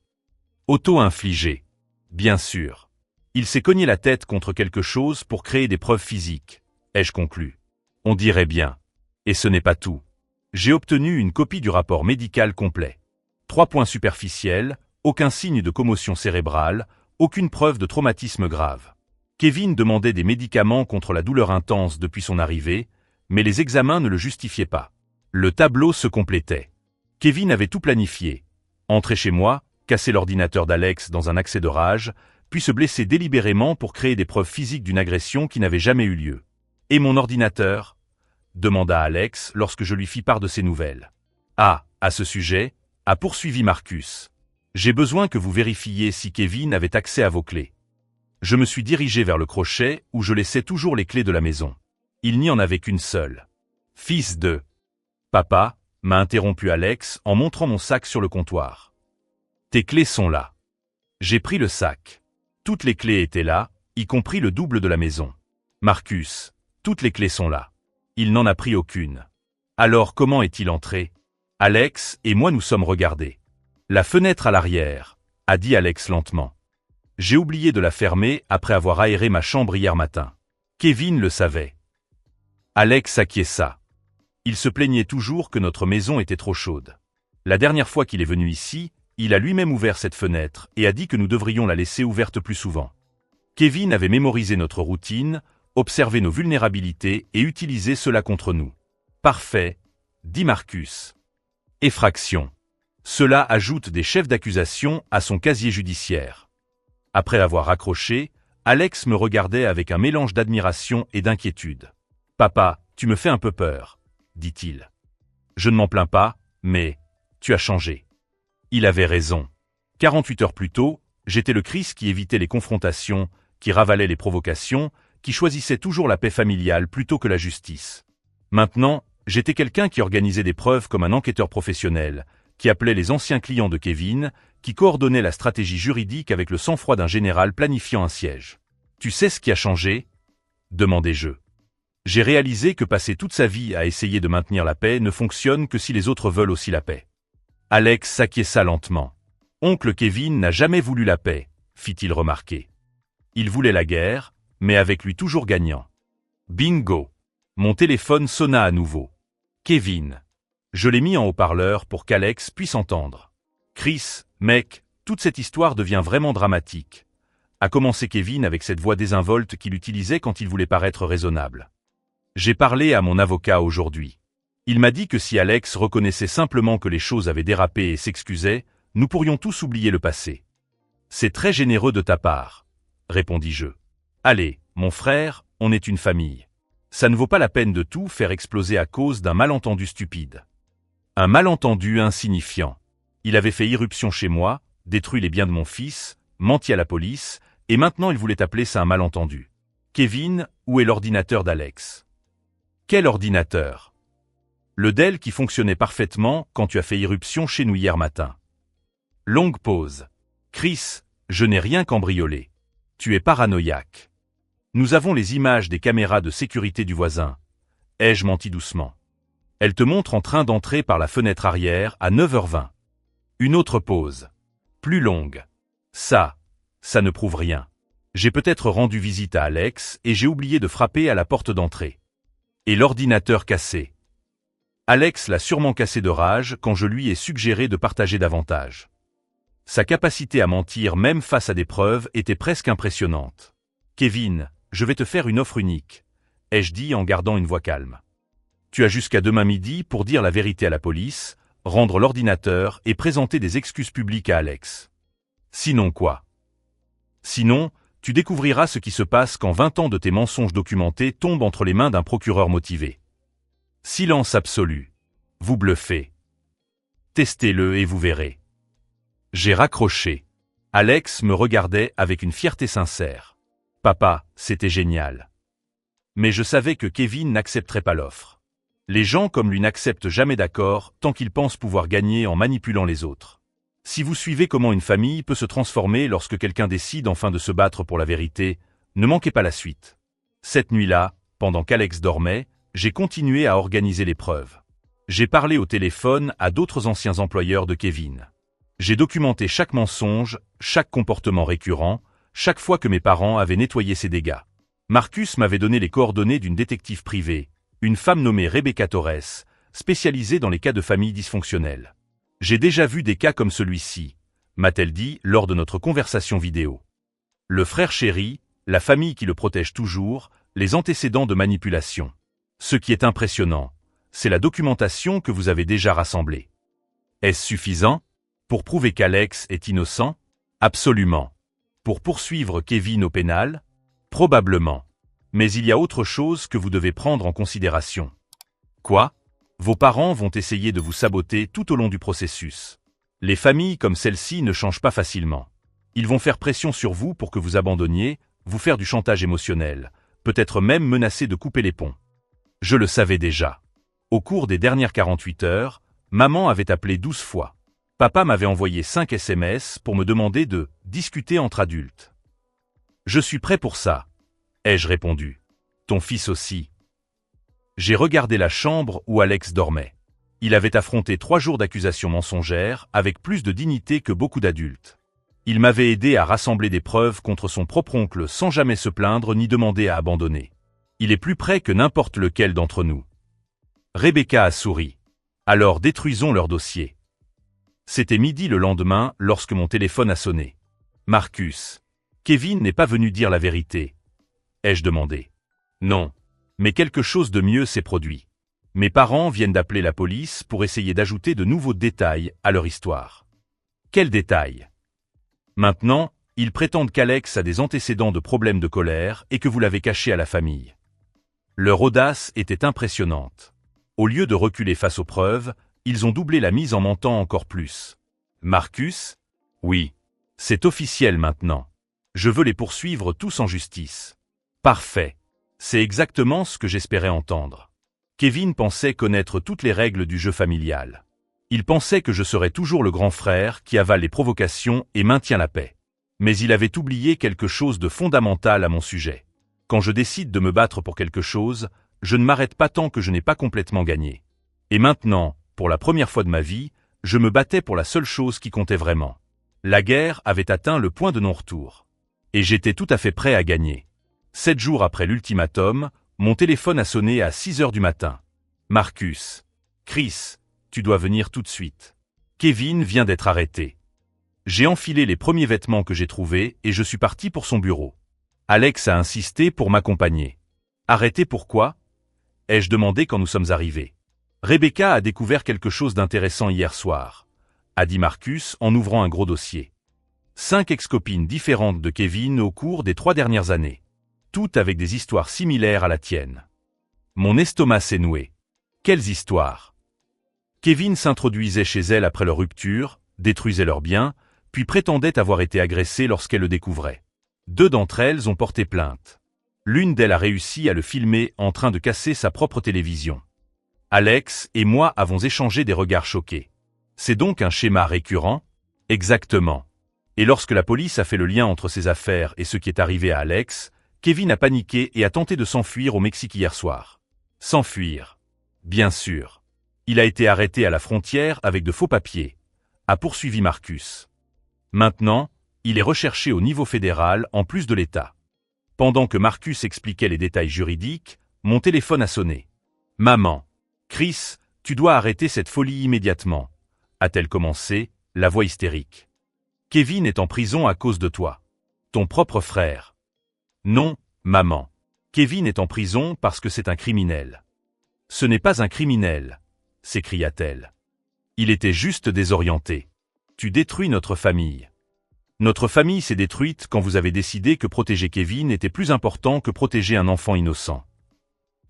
Auto-infligé. Bien sûr. Il s'est cogné la tête contre quelque chose pour créer des preuves physiques, ai-je conclu. On dirait bien. Et ce n'est pas tout. J'ai obtenu une copie du rapport médical complet. 3 points superficiels, aucun signe de commotion cérébrale, aucune preuve de traumatisme grave. Kevin demandait des médicaments contre la douleur intense depuis son arrivée, mais les examens ne le justifiaient pas. Le tableau se complétait. Kevin avait tout planifié. Entrer chez moi, casser l'ordinateur d'Alex dans un accès de rage, puis se blesser délibérément pour créer des preuves physiques d'une agression qui n'avait jamais eu lieu. « Et mon ordinateur ?» demanda Alex lorsque je lui fis part de ces nouvelles. « Ah, à ce sujet, » a poursuivi Marcus. « J'ai besoin que vous vérifiiez si Kevin avait accès à vos clés. » Je me suis dirigé vers le crochet où je laissais toujours les clés de la maison. Il n'y en avait qu'une seule. « Fils de... » « Papa, » m'a interrompu Alex en montrant mon sac sur le comptoir. « Tes clés sont là. » J'ai pris le sac. Toutes les clés étaient là, y compris le double de la maison. « Marcus, toutes les clés sont là. » Il n'en a pris aucune. Alors comment est-il entré? Alex et moi nous sommes regardés. « La fenêtre à l'arrière, » a dit Alex lentement. J'ai oublié de la fermer après avoir aéré ma chambre hier matin. Kevin le savait. Alex acquiesça. Il se plaignait toujours que notre maison était trop chaude. La dernière fois qu'il est venu ici, il a lui-même ouvert cette fenêtre et a dit que nous devrions la laisser ouverte plus souvent. Kevin avait mémorisé notre routine, observé nos vulnérabilités et utilisé cela contre nous. Parfait, dit Marcus. Effraction. Cela ajoute des chefs d'accusation à son casier judiciaire. Après avoir raccroché, Alex me regardait avec un mélange d'admiration et d'inquiétude. « Papa, tu me fais un peu peur, » dit-il. Je ne m'en plains pas, mais tu as changé. Il avait raison. 48 heures plus tôt, j'étais le Chris qui évitait les confrontations, qui ravalait les provocations, qui choisissait toujours la paix familiale plutôt que la justice. Maintenant, j'étais quelqu'un qui organisait des preuves comme un enquêteur professionnel, qui appelait les anciens clients de Kevin, qui coordonnait la stratégie juridique avec le sang-froid d'un général planifiant un siège. « Tu sais ce qui a changé ?» demandai-je. J'ai réalisé que passer toute sa vie à essayer de maintenir la paix ne fonctionne que si les autres veulent aussi la paix. Alex s'acquiesça lentement. « Oncle Kevin n'a jamais voulu la paix, » fit-il remarquer. Il voulait la guerre, mais avec lui toujours gagnant. Bingo! Mon téléphone sonna à nouveau. « Kevin, Je l'ai mis en haut-parleur pour qu'Alex puisse entendre. Chris, mec, toute cette histoire devient vraiment dramatique. A commencé Kevin avec cette voix désinvolte qu'il utilisait quand il voulait paraître raisonnable. J'ai parlé à mon avocat aujourd'hui. Il m'a dit que si Alex reconnaissait simplement que les choses avaient dérapé et s'excusait, nous pourrions tous oublier le passé. C'est très généreux de ta part, répondis-je. Allez, mon frère, on est une famille. Ça ne vaut pas la peine de tout faire exploser à cause d'un malentendu stupide. Un malentendu insignifiant. Il avait fait irruption chez moi, détruit les biens de mon fils, menti à la police, et maintenant il voulait appeler ça un malentendu. Kevin, où est l'ordinateur d'Alex? Quel ordinateur? Le Dell qui fonctionnait parfaitement quand tu as fait irruption chez nous hier matin. Longue pause. Chris, je n'ai rien cambriolé. Tu es paranoïaque. Nous avons les images des caméras de sécurité du voisin. Ai-je menti doucement? Elle te montre en train d'entrer par la fenêtre arrière à 9h20. Une autre pause. Plus longue. Ça ne prouve rien. J'ai peut-être rendu visite à Alex et j'ai oublié de frapper à la porte d'entrée. Et l'ordinateur cassé. Alex l'a sûrement cassé de rage quand je lui ai suggéré de partager davantage. Sa capacité à mentir même face à des preuves était presque impressionnante. Kevin, je vais te faire une offre unique, ai-je dit en gardant une voix calme. Tu as jusqu'à demain midi pour dire la vérité à la police, rendre l'ordinateur et présenter des excuses publiques à Alex. Sinon quoi? Sinon, tu découvriras ce qui se passe quand 20 ans de tes mensonges documentés tombent entre les mains d'un procureur motivé. Silence absolu. Vous bluffez. Testez-le et vous verrez. J'ai raccroché. Alex me regardait avec une fierté sincère. Papa, c'était génial. Mais je savais que Kevin n'accepterait pas l'offre. Les gens comme lui n'acceptent jamais d'accord tant qu'ils pensent pouvoir gagner en manipulant les autres. Si vous suivez comment une famille peut se transformer lorsque quelqu'un décide enfin de se battre pour la vérité, ne manquez pas la suite. Cette nuit-là, pendant qu'Alex dormait, j'ai continué à organiser les preuves. J'ai parlé au téléphone à d'autres anciens employeurs de Kevin. J'ai documenté chaque mensonge, chaque comportement récurrent, chaque fois que mes parents avaient nettoyé ces dégâts. Marcus m'avait donné les coordonnées d'une détective privée, une femme nommée Rebecca Torres, spécialisée dans les cas de famille dysfonctionnelle. J'ai déjà vu des cas comme celui-ci, m'a-t-elle dit lors de notre conversation vidéo. Le frère chéri, la famille qui le protège toujours, les antécédents de manipulation. Ce qui est impressionnant, c'est la documentation que vous avez déjà rassemblée. Est-ce suffisant? Pour prouver qu'Alex est innocent? Absolument. Pour poursuivre Kevin au pénal? Probablement. Mais il y a autre chose que vous devez prendre en considération. Quoi? Vos parents vont essayer de vous saboter tout au long du processus. Les familles comme celle-ci ne changent pas facilement. Ils vont faire pression sur vous pour que vous abandonniez, vous faire du chantage émotionnel, peut-être même menacer de couper les ponts. Je le savais déjà. Au cours des dernières 48 heures, maman avait appelé 12 fois. Papa m'avait envoyé 5 SMS pour me demander de discuter entre adultes. Je suis prêt pour ça, ai-je répondu. Ton fils aussi. J'ai regardé la chambre où Alex dormait. Il avait affronté 3 jours d'accusations mensongères avec plus de dignité que beaucoup d'adultes. Il m'avait aidé à rassembler des preuves contre son propre oncle sans jamais se plaindre ni demander à abandonner. Il est plus près que n'importe lequel d'entre nous. Rebecca a souri. Alors détruisons leur dossier. C'était midi le lendemain lorsque mon téléphone a sonné. Marcus. Kevin n'est pas venu dire la vérité. Ai-je demandé. Non. Mais quelque chose de mieux s'est produit. Mes parents viennent d'appeler la police pour essayer d'ajouter de nouveaux détails à leur histoire. Quels détails? Maintenant, ils prétendent qu'Alex a des antécédents de problèmes de colère et que vous l'avez caché à la famille. Leur audace était impressionnante. Au lieu de reculer face aux preuves, ils ont doublé la mise en mentant encore plus. Marcus? Oui. C'est officiel maintenant. Je veux les poursuivre tous en justice. Parfait. C'est exactement ce que j'espérais entendre. Kevin pensait connaître toutes les règles du jeu familial. Il pensait que je serais toujours le grand frère qui avale les provocations et maintient la paix. Mais il avait oublié quelque chose de fondamental à mon sujet. Quand je décide de me battre pour quelque chose, je ne m'arrête pas tant que je n'ai pas complètement gagné. Et maintenant, pour la première fois de ma vie, je me battais pour la seule chose qui comptait vraiment. La guerre avait atteint le point de non-retour. Et j'étais tout à fait prêt à gagner. 7 jours après l'ultimatum, mon téléphone a sonné à 6 heures du matin. Marcus. Chris. tu dois venir tout de suite. Kevin vient d'être arrêté. J'ai enfilé les premiers vêtements que j'ai trouvés et je suis parti pour son bureau. Alex a insisté pour m'accompagner. Arrêté pourquoi? Ai-je demandé quand nous sommes arrivés. Rebecca a découvert quelque chose d'intéressant hier soir, a dit Marcus en ouvrant un gros dossier. 5 ex-copines différentes de Kevin au cours des 3 dernières années. Toutes avec des histoires similaires à la tienne. Mon estomac s'est noué. Quelles histoires? Kevin s'introduisait chez elles après leur rupture, détruisait leurs biens, puis prétendait avoir été agressé lorsqu'elles le découvraient. 2 d'entre elles ont porté plainte. L'une d'elles a réussi à le filmer en train de casser sa propre télévision. Alex et moi avons échangé des regards choqués. C'est donc un schéma récurrent? Exactement. Et lorsque la police a fait le lien entre ces affaires et ce qui est arrivé à Alex, Kevin a paniqué et a tenté de s'enfuir au Mexique hier soir. S'enfuir. Bien sûr. Il a été arrêté à la frontière avec de faux papiers, a poursuivi Marcus. Maintenant, il est recherché au niveau fédéral en plus de l'État. Pendant que Marcus expliquait les détails juridiques, mon téléphone a sonné. Maman. Chris, tu dois arrêter cette folie immédiatement, a-t-elle commencé, la voix hystérique. Kevin est en prison à cause de toi. Ton propre frère. Non, maman. Kevin est en prison parce que c'est un criminel. Ce n'est pas un criminel, s'écria-t-elle. Il était juste désorienté. Tu détruis notre famille. Notre famille s'est détruite quand vous avez décidé que protéger Kevin était plus important que protéger un enfant innocent.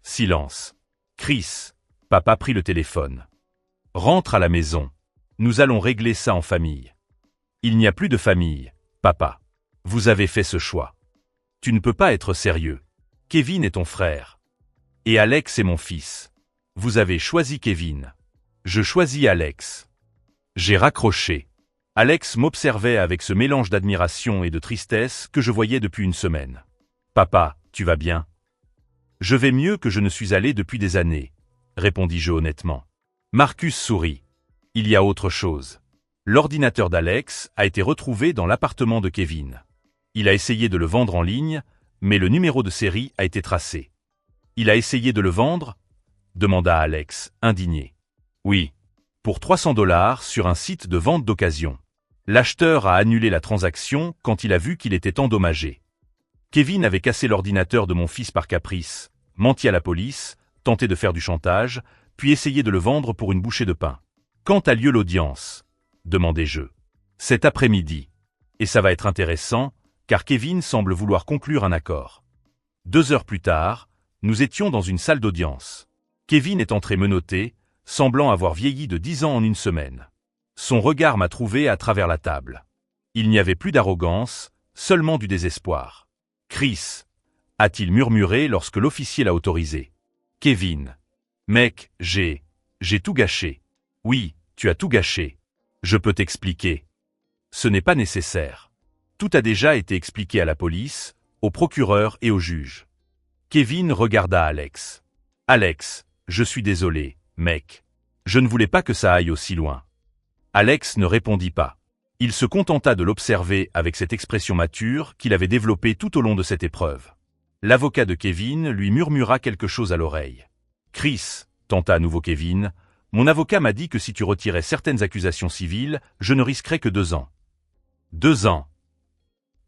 Silence. Chris, papa prit le téléphone. Rentre à la maison. Nous allons régler ça en famille. Il n'y a plus de famille, papa. Vous avez fait ce choix. Tu ne peux pas être sérieux. Kevin est ton frère. Et Alex est mon fils. Vous avez choisi Kevin. Je choisis Alex. J'ai raccroché. Alex m'observait avec ce mélange d'admiration et de tristesse que je voyais depuis une semaine. Papa, tu vas bien? Je vais mieux que je ne suis allé depuis des années, répondis-je honnêtement. Marcus sourit. Il y a autre chose. L'ordinateur d'Alex a été retrouvé dans l'appartement de Kevin. Il a essayé de le vendre en ligne, mais le numéro de série a été tracé. Il a essayé de le vendre? Demanda Alex, indigné. Oui. Pour $300 sur un site de vente d'occasion. L'acheteur a annulé la transaction quand il a vu qu'il était endommagé. Kevin avait cassé l'ordinateur de mon fils par caprice, menti à la police, tenté de faire du chantage, puis essayé de le vendre pour une bouchée de pain. Quand a lieu l'audience? Demandai-je. Cet après-midi. Et ça va être intéressant, car Kevin semble vouloir conclure un accord. 2 heures plus tard, nous étions dans une salle d'audience. Kevin est entré menotté, semblant avoir vieilli de 10 ans en une semaine. Son regard m'a trouvé à travers la table. Il n'y avait plus d'arrogance, seulement du désespoir. Chris, a-t-il murmuré lorsque l'officier l'a autorisé. Kevin. Mec, j'ai tout gâché. Oui, tu as tout gâché. Je peux t'expliquer. Ce n'est pas nécessaire. Tout a déjà été expliqué à la police, au procureur et au juge. Kevin regarda Alex. Alex, je suis désolé, mec. Je ne voulais pas que ça aille aussi loin. Alex ne répondit pas. Il se contenta de l'observer avec cette expression mature qu'il avait développée tout au long de cette épreuve. L'avocat de Kevin lui murmura quelque chose à l'oreille. Chris, tenta à nouveau Kevin, mon avocat m'a dit que si tu retirais certaines accusations civiles, je ne risquerais que 2 ans. 2 ans.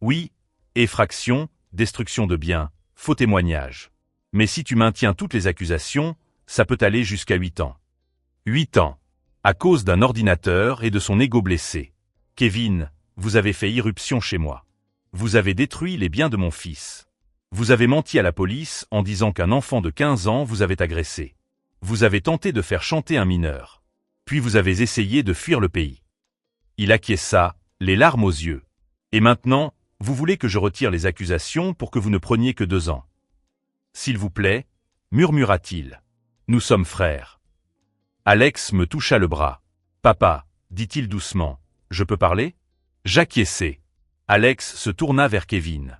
Oui, effraction, destruction de biens, faux témoignage. Mais si tu maintiens toutes les accusations, ça peut aller jusqu'à 8 ans. 8 ans. À cause d'un ordinateur et de son ego blessé. Kevin, vous avez fait irruption chez moi. Vous avez détruit les biens de mon fils. Vous avez menti à la police en disant qu'un enfant de 15 ans vous avait agressé. Vous avez tenté de faire chanter un mineur. Puis vous avez essayé de fuir le pays. Il acquiesça, les larmes aux yeux. Et maintenant, vous voulez que je retire les accusations pour que vous ne preniez que 2 ans. S'il vous plaît, murmura-t-il. Nous sommes frères. Alex me toucha le bras. Papa, dit-il doucement, je peux parler? J'acquiesçai. Alex se tourna vers Kevin.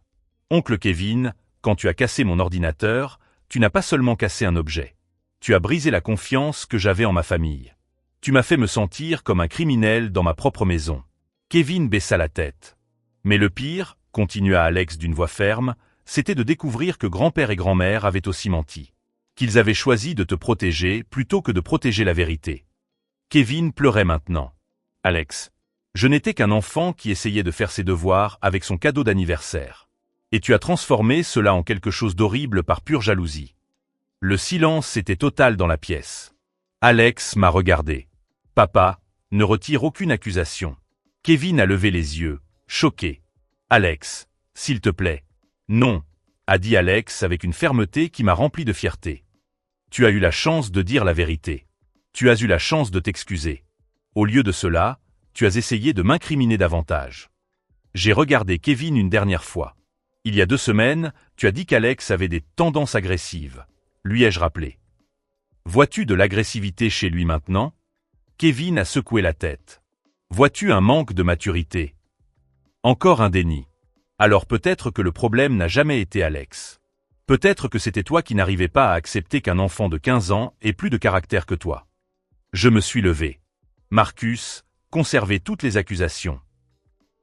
Oncle Kevin, quand tu as cassé mon ordinateur, tu n'as pas seulement cassé un objet. Tu as brisé la confiance que j'avais en ma famille. Tu m'as fait me sentir comme un criminel dans ma propre maison. Kevin baissa la tête. Mais le pire, continua Alex d'une voix ferme, c'était de découvrir que grand-père et grand-mère avaient aussi menti. Qu'ils avaient choisi de te protéger plutôt que de protéger la vérité. Kevin pleurait maintenant. Alex, je n'étais qu'un enfant qui essayait de faire ses devoirs avec son cadeau d'anniversaire. Et tu as transformé cela en quelque chose d'horrible par pure jalousie. Le silence était total dans la pièce. Alex m'a regardé. Papa, ne retire aucune accusation. Kevin a levé les yeux, choqué. Alex, s'il te plaît. Non, a dit Alex avec une fermeté qui m'a rempli de fierté. Tu as eu la chance de dire la vérité. Tu as eu la chance de t'excuser. Au lieu de cela, tu as essayé de m'incriminer davantage. J'ai regardé Kevin une dernière fois. Il y a 2 semaines, tu as dit qu'Alex avait des tendances agressives. Lui ai-je rappelé? Vois-tu de l'agressivité chez lui maintenant? Kevin a secoué la tête. Vois-tu un manque de maturité? Encore un déni. Alors peut-être que le problème n'a jamais été Alex. Peut-être que c'était toi qui n'arrivais pas à accepter qu'un enfant de 15 ans ait plus de caractère que toi. Je me suis levé. Marcus, conservez toutes les accusations.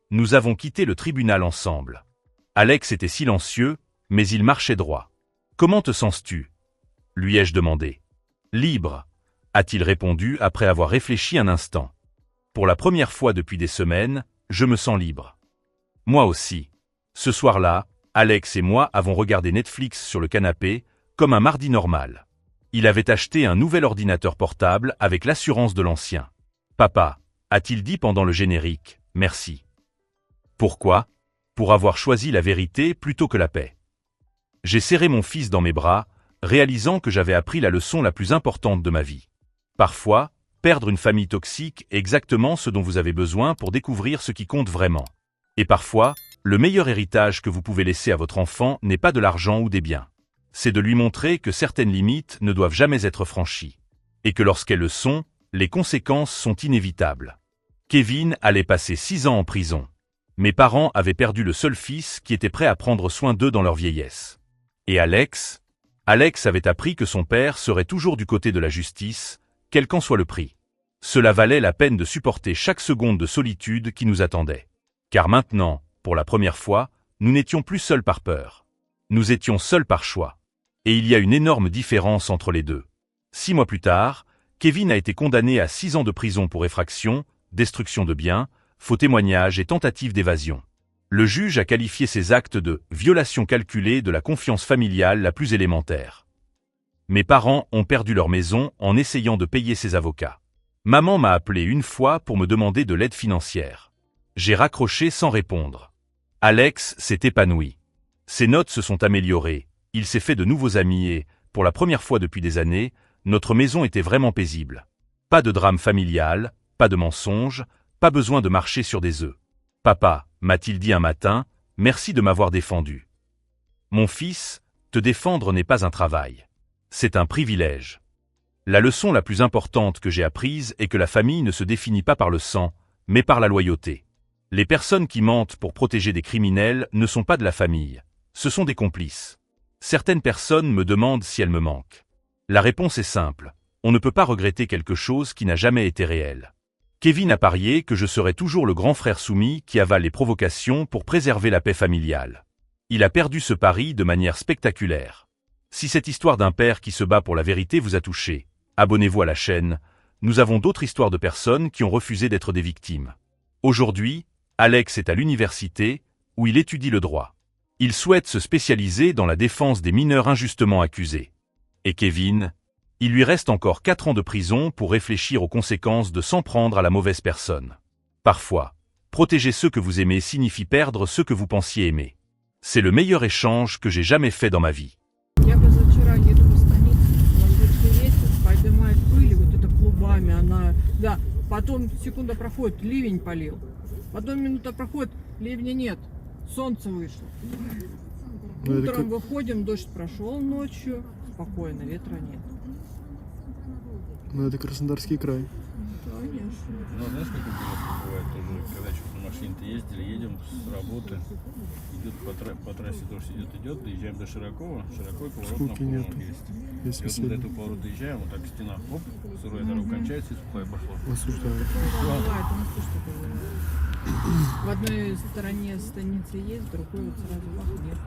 Nous avons quitté le tribunal ensemble. Alex était silencieux, mais il marchait droit. Comment te sens-tu? Lui ai-je demandé. Libre, a-t-il répondu après avoir réfléchi un instant. Pour la première fois depuis des semaines, je me sens libre. Moi aussi. Ce soir-là, Alex et moi avons regardé Netflix sur le canapé, comme un mardi normal. Il avait acheté un nouvel ordinateur portable avec l'assurance de l'ancien. Papa, a-t-il dit pendant le générique, merci. Pourquoi? Pour avoir choisi la vérité plutôt que la paix. J'ai serré mon fils dans mes bras, réalisant que j'avais appris la leçon la plus importante de ma vie. Parfois, perdre une famille toxique est exactement ce dont vous avez besoin pour découvrir ce qui compte vraiment. Et parfois, le meilleur héritage que vous pouvez laisser à votre enfant n'est pas de l'argent ou des biens. C'est de lui montrer que certaines limites ne doivent jamais être franchies. Et que lorsqu'elles le sont, les conséquences sont inévitables. Kevin allait passer 6 ans en prison. Mes parents avaient perdu le seul fils qui était prêt à prendre soin d'eux dans leur vieillesse. Et Alex avait appris que son père serait toujours du côté de la justice, quel qu'en soit le prix. Cela valait la peine de supporter chaque seconde de solitude qui nous attendait. Car maintenant, pour la première fois, nous n'étions plus seuls par peur. Nous étions seuls par choix. Et il y a une énorme différence entre les deux. 6 mois plus tard, Kevin a été condamné à 6 ans de prison pour effraction, destruction de biens, faux témoignages et tentative d'évasion. Le juge a qualifié ces actes de « violation calculée de la confiance familiale la plus élémentaire ». Mes parents ont perdu leur maison en essayant de payer ses avocats. Maman m'a appelé une fois pour me demander de l'aide financière. J'ai raccroché sans répondre. Alex s'est épanoui. Ses notes se sont améliorées, il s'est fait de nouveaux amis et, pour la première fois depuis des années, notre maison était vraiment paisible. Pas de drame familial, pas de mensonges, pas besoin de marcher sur des œufs. Papa, m'a-t-il dit un matin, merci de m'avoir défendu. Mon fils, te défendre n'est pas un travail. C'est un privilège. La leçon la plus importante que j'ai apprise est que la famille ne se définit pas par le sang, mais par la loyauté. Les personnes qui mentent pour protéger des criminels ne sont pas de la famille, ce sont des complices. Certaines personnes me demandent si elles me manquent. La réponse est simple, on ne peut pas regretter quelque chose qui n'a jamais été réel. Kevin a parié que je serais toujours le grand frère soumis qui avale les provocations pour préserver la paix familiale. Il a perdu ce pari de manière spectaculaire. Si cette histoire d'un père qui se bat pour la vérité vous a touché, abonnez-vous à la chaîne, nous avons d'autres histoires de personnes qui ont refusé d'être des victimes. Aujourd'hui, Alex est à l'université, où il étudie le droit. Il souhaite se spécialiser dans la défense des mineurs injustement accusés. Et Kevin, il lui reste encore 4 ans de prison pour réfléchir aux conséquences de s'en prendre à la mauvaise personne. Parfois, protéger ceux que vous aimez signifie perdre ceux que vous pensiez aimer. C'est le meilleur échange que j'ai jamais fait dans ma vie.
Я позавчера еду по станице, воздушный ветер поднимает пыль, вот это клубами, она, да, потом секунда проходит, ливень полил, потом минута проходит, ливня нет, солнце вышло. Утром выходим, дождь прошел ночью, спокойно, ветра нет.
Ну это Краснодарский край.
Конечно.
Ну, знаешь, как интересно бывает тоже, когда что-то на машине-то ездили, едем с работы, идет по трассе дождь идет, доезжаем до Широкова, Широкой поворот
Скуки
на
нету.
есть.
Если
И вот
сильно.
до этого поворота доезжаем, вот так стена, оп, сырая дорога кончается и сухая пошла.
Осуждаю.
Такое бывает, у нас тоже такое бывает. В одной стороне станицы есть, в другой вот сразу бах, нет.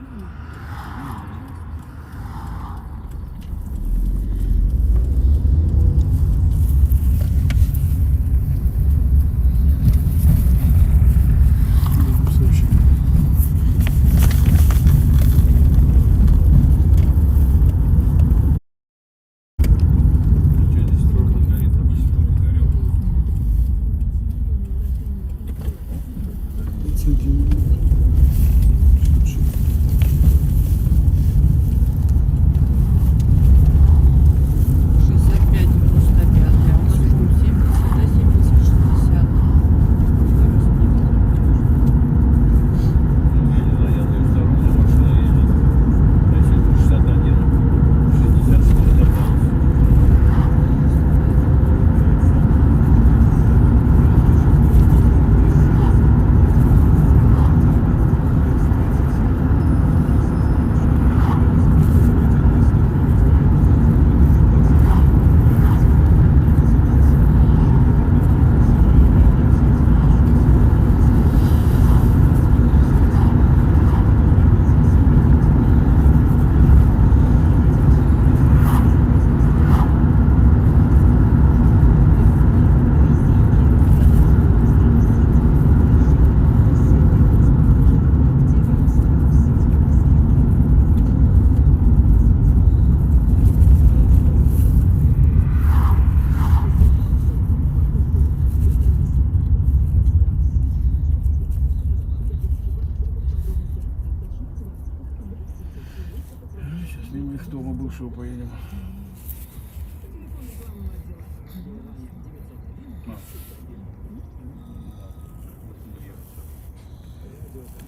дома бывшего поедем.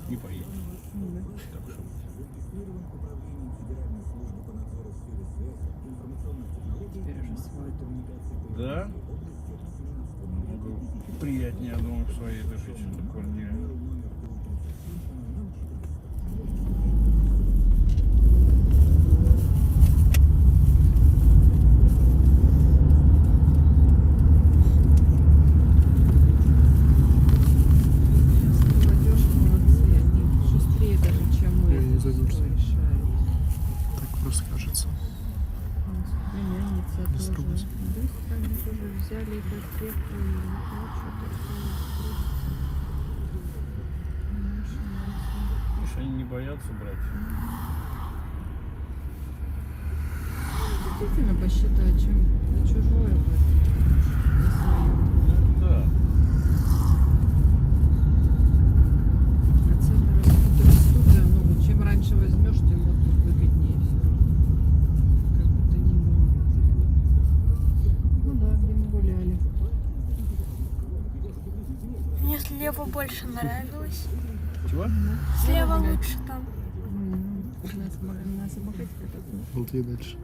Не поедем. Так что.
Теперь уже свой дом.
Да? Намного приятнее дома в своей души, чем в квартире.
Молодежь молодцы, они шустрее даже, чем мы.
Я не
это всё
замерзла.
решают.
Так просто кажется.
Племянница
Без
тоже
трубочки.
быстро, они тоже взяли ипотеку и не плачут.
Видишь, они не боятся брать.
Действительно посчитать, чем на чужое платить, на свое.
Ну да.
А цены растут, да, ну вот чем раньше возьмешь, тем вот выгоднее все. Как бы то ни было. Ну да, где мы гуляли.
Мне слева больше нравилось.
Чего?
Слева лучше там.
На самокате кататься.
Вот и дальше.